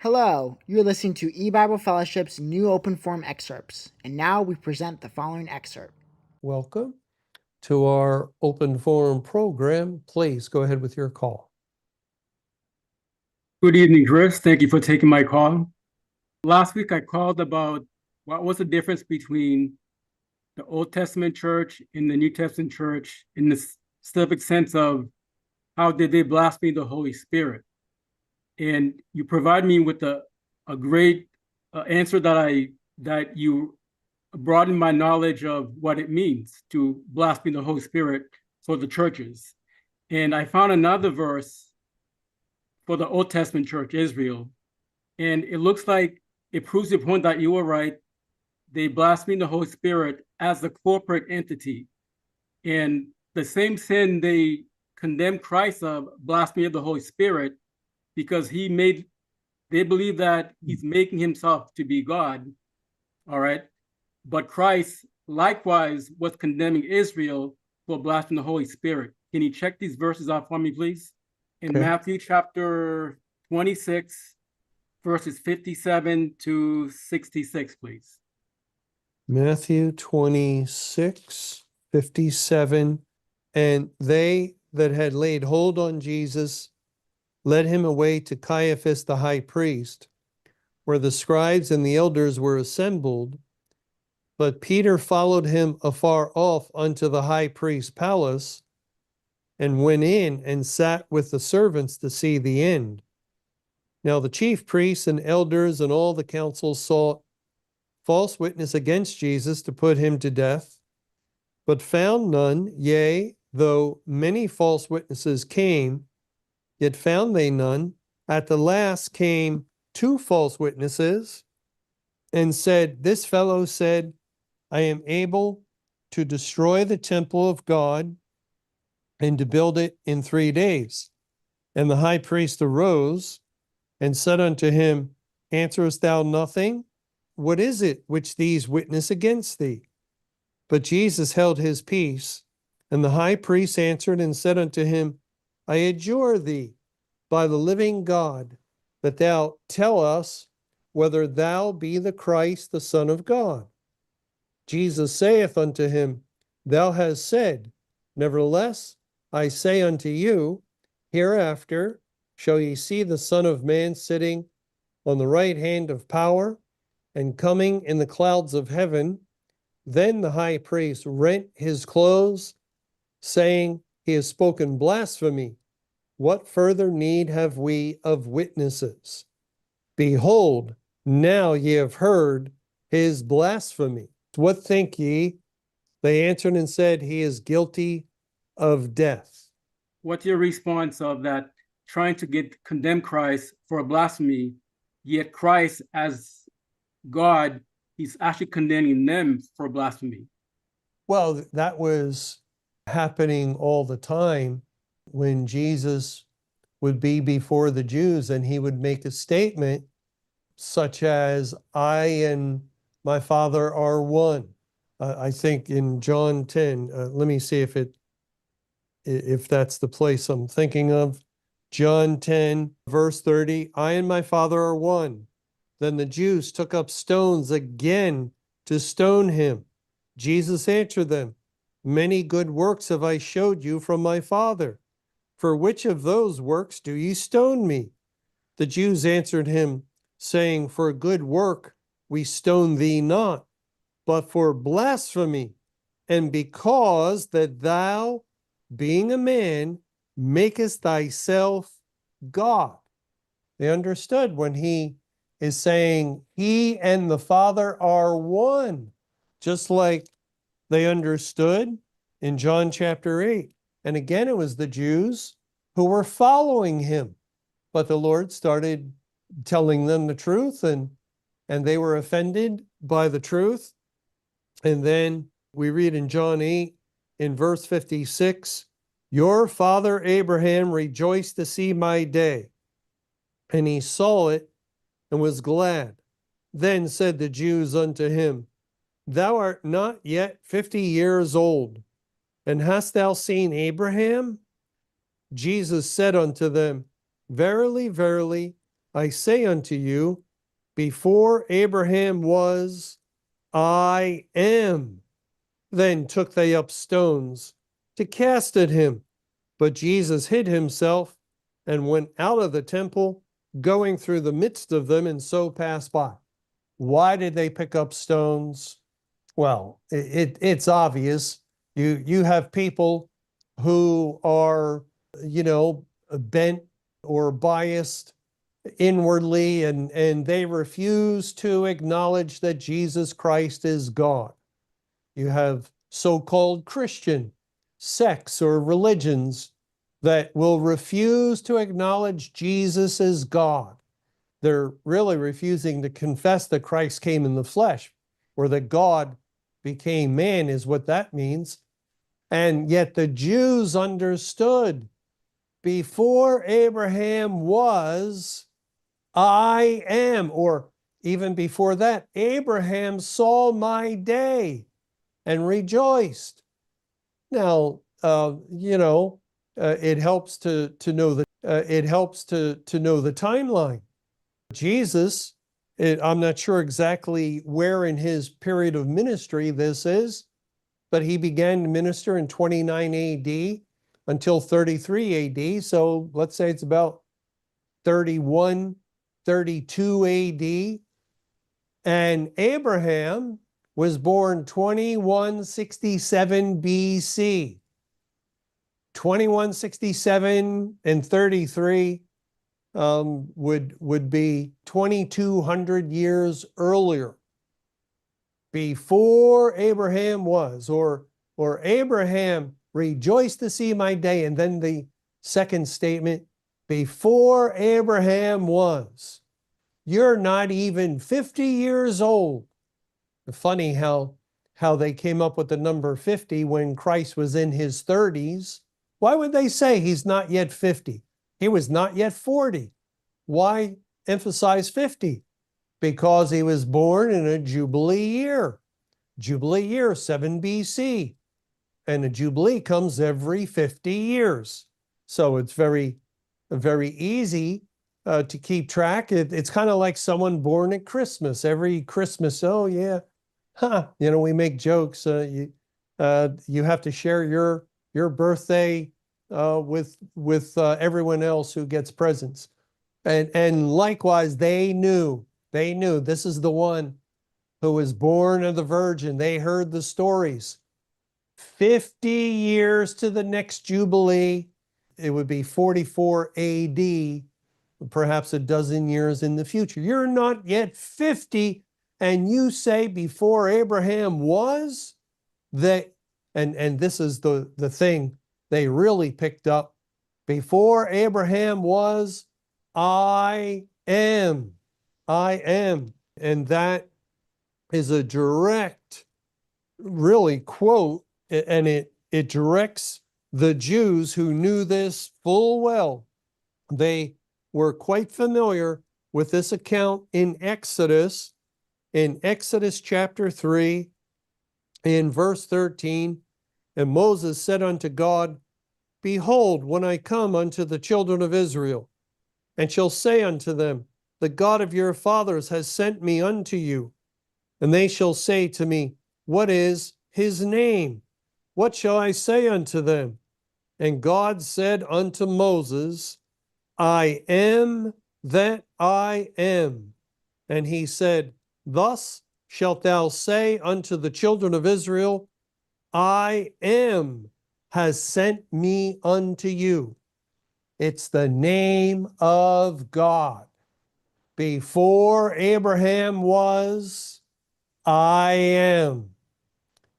Hello, you're listening to E-Bible Fellowship's new Open Forum Excerpts, and now we present the following excerpt. Welcome to our Open Forum program. Please go ahead with your call. Good evening, Chris. Thank you for taking my call. Last week I called about what was the difference between the Old Testament church and the New Testament church in the specific sense of how did they blaspheme the Holy Spirit. And you provide me with a great answer that you broaden my knowledge of what it means to blaspheme the Holy Spirit for the churches. And I found another verse for the Old Testament church, Israel. And it looks like it proves the point that you were right. They blaspheme the Holy Spirit as a corporate entity. And the same sin they condemn Christ of, blasphemy of the Holy Spirit, because they believe that he's making himself to be God. All right. But Christ likewise was condemning Israel for blaspheming the Holy Spirit. Can you check these verses out for me, please? In Matthew chapter 26, verses 57 to 66, please. Matthew 26, 57. And they that had laid hold on Jesus led him away to Caiaphas the high priest, where the scribes and the elders were assembled. But Peter followed him afar off unto the high priest's palace, and went in and sat with the servants to see the end. Now the chief priests and elders and all the council sought false witness against Jesus to put him to death, but found none. Yea, though many false witnesses came, yet found they none. At the last came two false witnesses, and said, This fellow said, I am able to destroy the temple of God and to build it in 3 days. And the high priest arose and said unto him, Answerest thou nothing? What is it which these witness against thee? But Jesus held his peace. And the high priest answered and said unto him, I adjure thee by the living God, that thou tell us whether thou be the Christ, the Son of God. Jesus saith unto him, Thou hast said. Nevertheless, I say unto you, hereafter shall ye see the Son of Man sitting on the right hand of power, and coming in the clouds of heaven. Then the high priest rent his clothes, saying, He has spoken blasphemy. What further need have we of witnesses? Behold, now ye have heard his blasphemy. What think ye? They answered and said, He is guilty of death. What's your response of that, trying to condemn Christ for blasphemy, yet Christ as God, he's actually condemning them for blasphemy? Well, that was happening all the time when Jesus would be before the Jews and he would make a statement such as, I and my Father are one. I think in John 10, let me see if that's the place I'm thinking of. John 10, verse 30, I and my Father are one. Then the Jews took up stones again to stone him. Jesus answered them, Many good works have I showed you from my Father. For which of those works do ye stone me? The Jews answered him, saying, For a good work we stone thee not, but for blasphemy, and because that thou, being a man, makest thyself God. They understood when he is saying he and the Father are one, just like they understood in John chapter 8. And again, it was the Jews who were following him. But the Lord started telling them the truth, and they were offended by the truth. And then we read in John 8, in verse 56, Your father Abraham rejoiced to see my day, and he saw it and was glad. Then said the Jews unto him, Thou art not yet 50 years old, and hast thou seen Abraham? Jesus said unto them, Verily, verily, I say unto you, before Abraham was, I am. Then took they up stones to cast at him. But Jesus hid himself and went out of the temple, going through the midst of them, and so passed by. Why did they pick up stones? Well, it's obvious. You have people who are, bent or biased inwardly, and they refuse to acknowledge that Jesus Christ is God. You have so-called Christian sects or religions that will refuse to acknowledge Jesus as God. They're really refusing to confess that Christ came in the flesh, or that God became man, is what that means. And yet the Jews understood, before Abraham was, I am. Or even before that, Abraham saw my day and rejoiced. Now, it helps to know the timeline. Jesus, I'm not sure exactly where in his period of ministry this is, but he began to minister in 29 AD until 33 AD. So let's say it's about 31, 32 AD. And Abraham was born 2167 BC. 2167 and 33 would be 2200 years earlier, before Abraham was, or Abraham rejoiced to see my day. And then the second statement, before Abraham was. You're not even 50 years old. Funny how they came up with the number 50 when Christ was in his 30s. Why would they say he's not yet 50? He was not yet 40. Why emphasize 50? Because he was born in a Jubilee year. Jubilee year, 7 BC. And a Jubilee comes every 50 years. So it's very, very easy to keep track. It's kind of like someone born at Christmas. Every Christmas, oh yeah, we make jokes. You have to share your birthday with everyone else who gets presents. And likewise, they knew this is the one who was born of the Virgin. They heard the stories. 50 years to the next Jubilee, it would be 44 AD, perhaps a dozen years in the future. You're not yet 50, and you say before Abraham was? And this is the thing they really picked up. Before Abraham was, I am. I am. And that is a direct, really, quote, and it directs the Jews who knew this full well. They were quite familiar with this account in Exodus chapter 3, in verse 13. And Moses said unto God, Behold, when I come unto the children of Israel, and shall say unto them, The God of your fathers has sent me unto you. And they shall say to me, What is his name? What shall I say unto them? And God said unto Moses, I am that I am. And he said, Thus shalt thou say unto the children of Israel, I am has sent me unto you. It's the name of God. Before Abraham was, I am.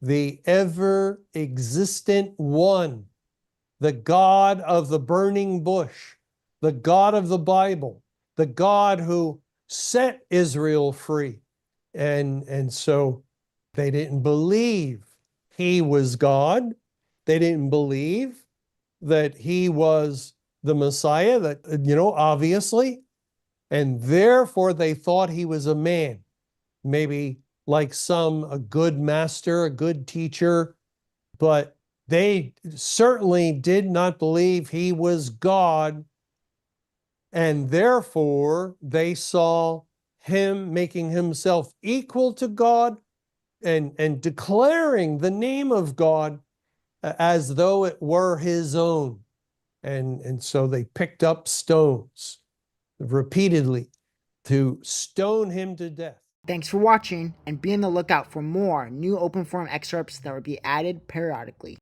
The ever-existent one, the God of the burning bush, the God of the Bible, the God who set Israel free. And so they didn't believe he was God. They didn't believe that he was the Messiah, that, obviously. And therefore they thought he was a man, maybe like a good master, a good teacher, but they certainly did not believe he was God And therefore, they saw him making himself equal to God and declaring the name of God as though it were his own. And so they picked up stones repeatedly to stone him to death. Thanks for watching, and be on the lookout for more new Open Forum excerpts that will be added periodically.